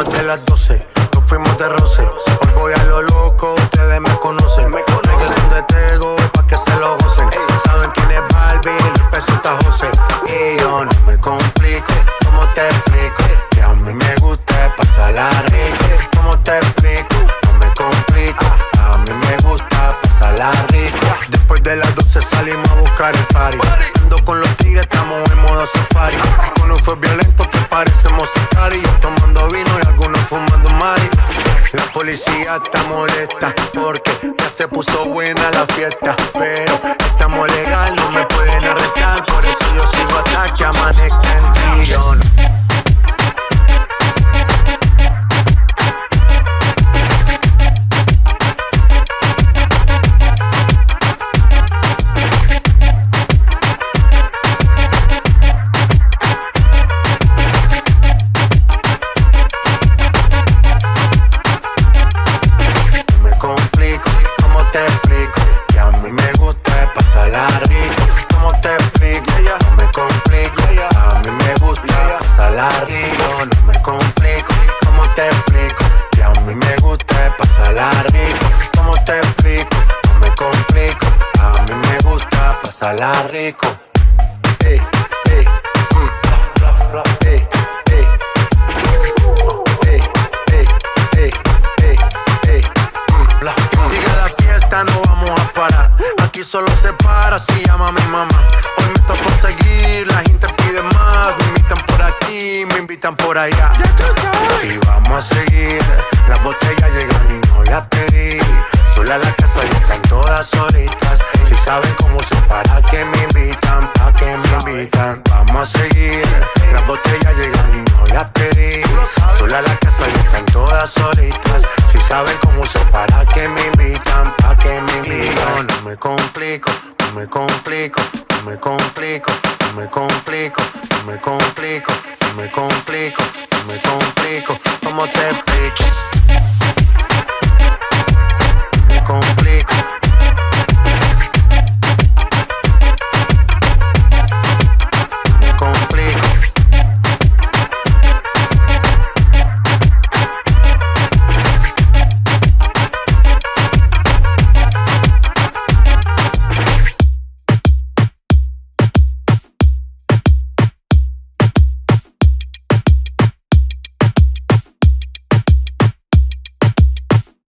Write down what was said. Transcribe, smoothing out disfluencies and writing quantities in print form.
más de las 12, nos fuimos de roce. Hoy voy a lo loco, ustedes me conocen. Reggaetón de Tego, pa' que se lo gocen. Saben quién es Balvin, el peso está José. Y yo no me complico, ¿cómo te explico? Que a mí me gusta pasarla rico. ¿Cómo te explico? No me complico, a mí me gusta pasarla rico. Después de las 12 salimos a buscar el party. Ando con los tigres, estamos en modo safari. Uno fue violento que parecemos sicarios, tomando vino y algunos fumando mari. La policía está molesta porque ya se puso buena la fiesta, pero estamos legal, no me pueden arrestar. Por eso yo sigo hasta que amanezca en trillón. Pasarla rico. Ey, ey, ey, ey, sigue la fiesta, no vamos a parar. Aquí solo se para si llama mi mamá. Hoy me tocó seguir, la gente pide más. Me invitan por aquí, me invitan por allá. Y vamos a seguir, las botellas llegan y no las pedí. Sola la casa y están todas solitas. Si saben cómo se para que me invitan, pa' que me invitan. Vamos a seguir, las botellas llegan y no las pedí. Sola la casa y están todas solitas. Si saben cómo se para que me invitan, pa' que me invitan. No me complico, no me complico, no me complico, no me complico, no me complico, no me complico, no me complico. ¿Cómo te explico?